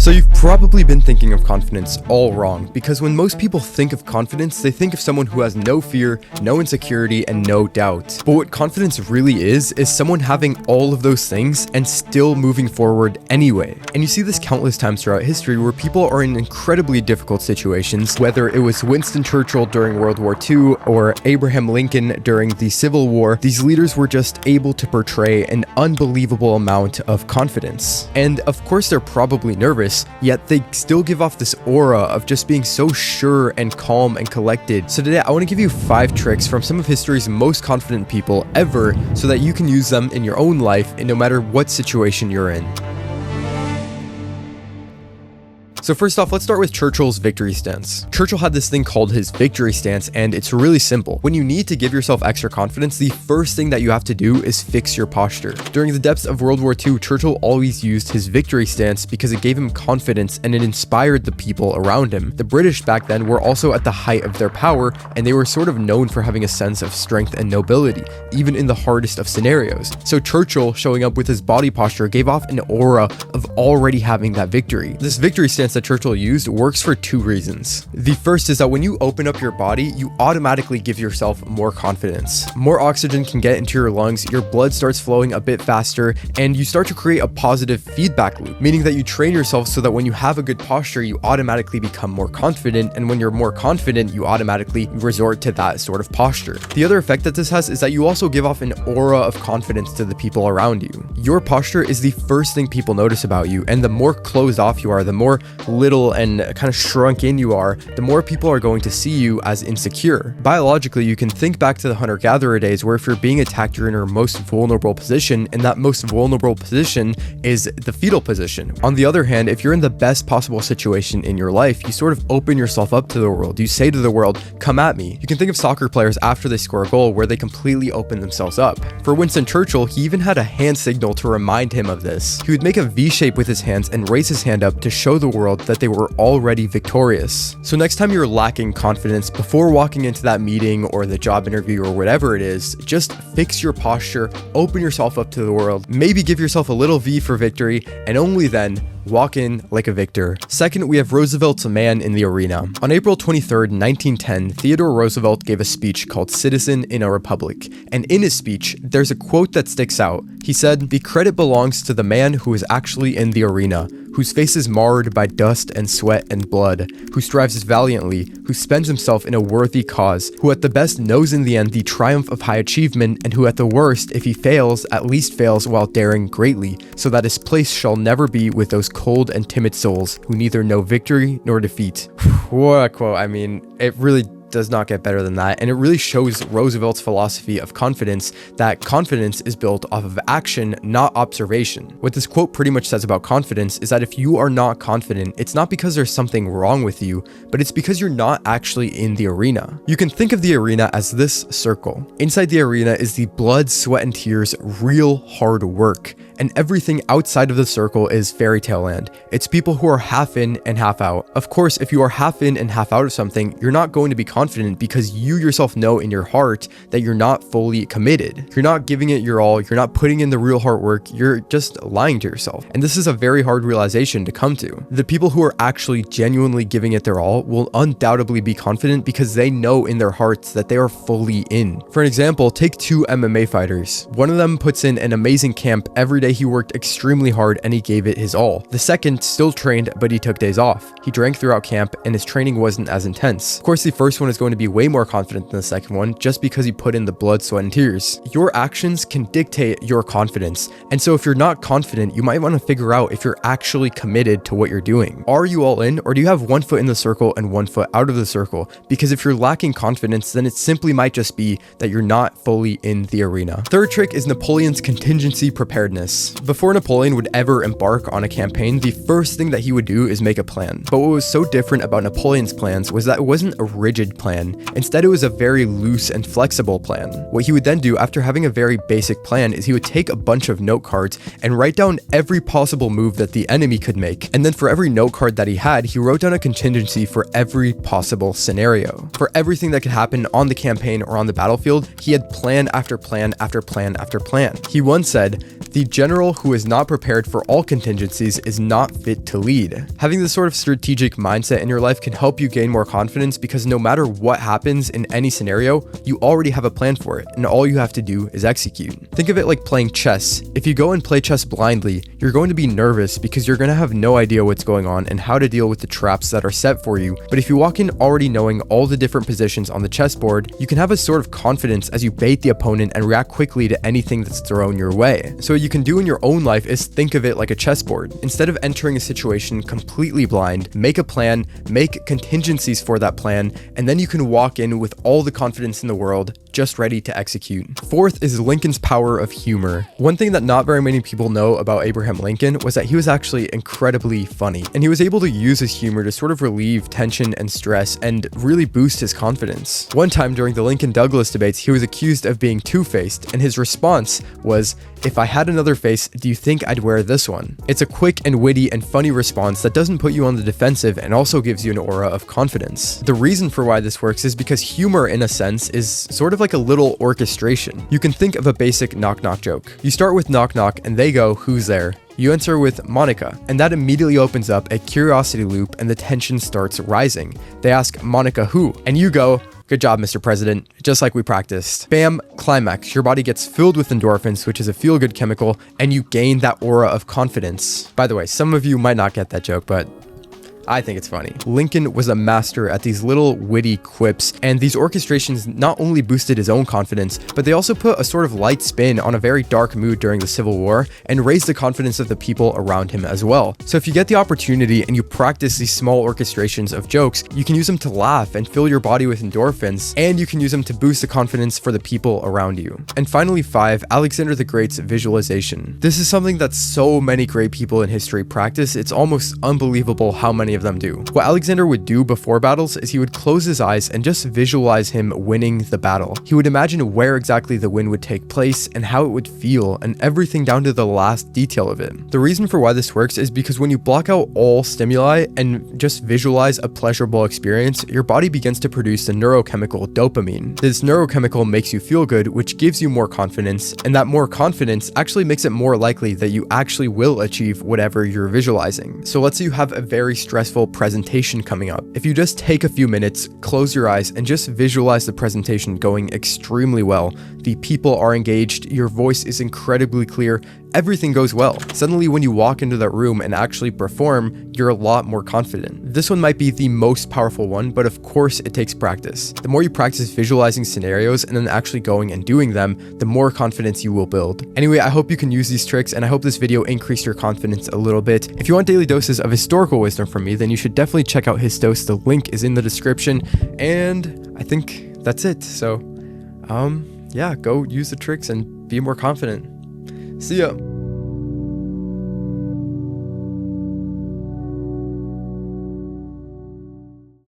So you've probably been thinking of confidence all wrong, because when most people think of confidence, they think of someone who has no fear, no insecurity, and no doubt. But what confidence really is someone having all of those things and still moving forward anyway. And you see this countless times throughout history where people are in incredibly difficult situations, whether it was Winston Churchill during World War II or Abraham Lincoln during the Civil War. These leaders were just able to portray an unbelievable amount of confidence. And of course they're probably nervous, yet they still give off this aura of just being so sure and calm and collected. So today I want to give you 5 tricks from some of history's most confident people ever so that you can use them in your own life and no matter what situation you're in. So first off, let's start with Churchill's victory stance. Churchill had this thing called his victory stance, and it's really simple. When you need to give yourself extra confidence, the first thing that you have to do is fix your posture. During the depths of World War II, Churchill always used his victory stance because it gave him confidence and it inspired the people around him. The British back then were also at the height of their power, and they were sort of known for having a sense of strength and nobility, even in the hardest of scenarios. So Churchill, showing up with his body posture, gave off an aura of already having that victory. This victory stance that Churchill used works for 2 reasons. The first is that when you open up your body, you automatically give yourself more confidence. More oxygen can get into your lungs, your blood starts flowing a bit faster, and you start to create a positive feedback loop, meaning that you train yourself so that when you have a good posture, you automatically become more confident, and when you're more confident, you automatically resort to that sort of posture. The other effect that this has is that you also give off an aura of confidence to the people around you. Your posture is the first thing people notice about you, and the more closed off you are, the more little and kind of shrunk in you are, the more people are going to see you as insecure. Biologically, you can think back to the hunter-gatherer days where if you're being attacked, you're in your most vulnerable position, and that most vulnerable position is the fetal position. On the other hand, if you're in the best possible situation in your life, you sort of open yourself up to the world. You say to the world, come at me. You can think of soccer players after they score a goal where they completely open themselves up. For Winston Churchill, he even had a hand signal to remind him of this. He would make a V shape with his hands and raise his hand up to show the world that they were already victorious. So next time you're lacking confidence, before walking into that meeting or the job interview or whatever it is, just fix your posture, open yourself up to the world, maybe give yourself a little V for victory, and only then walk in like a victor. Second, we have Roosevelt's Man in the Arena. On April 23rd, 1910, Theodore Roosevelt gave a speech called Citizen in a Republic. And in his speech, there's a quote that sticks out. He said, "The credit belongs to the man who is actually in the arena, whose face is marred by dust and sweat and blood, who strives valiantly, who spends himself in a worthy cause, who at the best knows in the end the triumph of high achievement, and who at the worst, if he fails, at least fails while daring greatly, so that his place shall never be with those cold and timid souls who neither know victory nor defeat." What a quote. I mean, it really does not get better than that, and it really shows Roosevelt's philosophy of confidence, that confidence is built off of action, not observation. What this quote pretty much says about confidence is that if you are not confident, it's not because there's something wrong with you, but it's because you're not actually in the arena. You can think of the arena as this circle. Inside the arena is the blood, sweat, and tears, real hard work. And everything outside of the circle is fairy tale land. It's people who are half in and half out. Of course, if you are half in and half out of something, you're not going to be confident because you yourself know in your heart that you're not fully committed. You're not giving it your all. You're not putting in the real hard work. You're just lying to yourself. And this is a very hard realization to come to. The people who are actually genuinely giving it their all will undoubtedly be confident because they know in their hearts that they are fully in. For an example, take 2 MMA fighters. One of them puts in an amazing camp every day. He worked extremely hard and he gave it his all. The second still trained, but he took days off. He drank throughout camp and his training wasn't as intense. Of course, the first one is going to be way more confident than the second one just because he put in the blood, sweat, and tears. Your actions can dictate your confidence. And so if you're not confident, you might want to figure out if you're actually committed to what you're doing. Are you all in, or do you have one foot in the circle and one foot out of the circle? Because if you're lacking confidence, then it simply might just be that you're not fully in the arena. Third trick is Napoleon's contingency preparedness. Before Napoleon would ever embark on a campaign, the first thing that he would do is make a plan. But what was so different about Napoleon's plans was that it wasn't a rigid plan. Instead, it was a very loose and flexible plan. What he would then do after having a very basic plan is he would take a bunch of note cards and write down every possible move that the enemy could make. And then for every note card that he had, he wrote down a contingency for every possible scenario. For everything that could happen on the campaign or on the battlefield, he had plan after plan after plan after plan. He once said, "The general who is not prepared for all contingencies is not fit to lead. Having this sort of strategic mindset in your life can help you gain more confidence because no matter what happens in any scenario, you already have a plan for it, and all you have to do is execute. Think of it like playing chess. If you go and play chess blindly, you're going to be nervous because you're going to have no idea what's going on and how to deal with the traps that are set for you. But if you walk in already knowing all the different positions on the chessboard, you can have a sort of confidence as you bait the opponent and react quickly to anything that's thrown your way. So what you can do in your own life is think of it like a chessboard. Instead of entering a situation completely blind, make a plan, make contingencies for that plan, and then you can walk in with all the confidence in the world, just ready to execute. Fourth is Lincoln's power of humor. One thing that not very many people know about Abraham Lincoln was that he was actually incredibly funny, and he was able to use his humor to sort of relieve tension and stress and really boost his confidence. One time during the Lincoln-Douglas debates, he was accused of being two-faced, and his response was, "If I had another face, do you think I'd wear this one?" It's a quick and witty and funny response that doesn't put you on the defensive and also gives you an aura of confidence. The reason for why this works is because humor, in a sense, is sort of like a little orchestration. You can think of a basic knock-knock joke. You start with knock-knock and they go, "Who's there?" You answer with Monica, and that immediately opens up a curiosity loop and the tension starts rising. They ask, "Monica who?" And you go, "Good job, Mr. President," just like we practiced. Bam, climax. Your body gets filled with endorphins, which is a feel-good chemical, and you gain that aura of confidence. By the way, some of you might not get that joke, but I think it's funny. Lincoln was a master at these little witty quips, and these orchestrations not only boosted his own confidence, but they also put a sort of light spin on a very dark mood during the Civil War and raised the confidence of the people around him as well. So if you get the opportunity and you practice these small orchestrations of jokes, you can use them to laugh and fill your body with endorphins, and you can use them to boost the confidence for the people around you. And finally, 5, Alexander the Great's visualization. This is something that so many great people in history practice. It's almost unbelievable how many of them do. What Alexander would do before battles is he would close his eyes and just visualize him winning the battle. He would imagine where exactly the win would take place and how it would feel, and everything down to the last detail of it. The reason for why this works is because when you block out all stimuli and just visualize a pleasurable experience, your body begins to produce the neurochemical dopamine. This neurochemical makes you feel good, which gives you more confidence, and that more confidence actually makes it more likely that you actually will achieve whatever you're visualizing. So let's say you have a very stressful presentation coming up. If you just take a few minutes, close your eyes, and just visualize the presentation going extremely well, the people are engaged, your voice is incredibly clear, everything goes well. Suddenly when you walk into that room and actually perform, you're a lot more confident. This one might be the most powerful one, but of course it takes practice. The more you practice visualizing scenarios and then actually going and doing them, the more confidence you will build. Anyway, I hope you can use these tricks, and I hope this video increased your confidence a little bit. If you want daily doses of historical wisdom from me, then you should definitely check out Histos. The link is in the description, and I think that's it. So, yeah, go use the tricks and be more confident. See ya.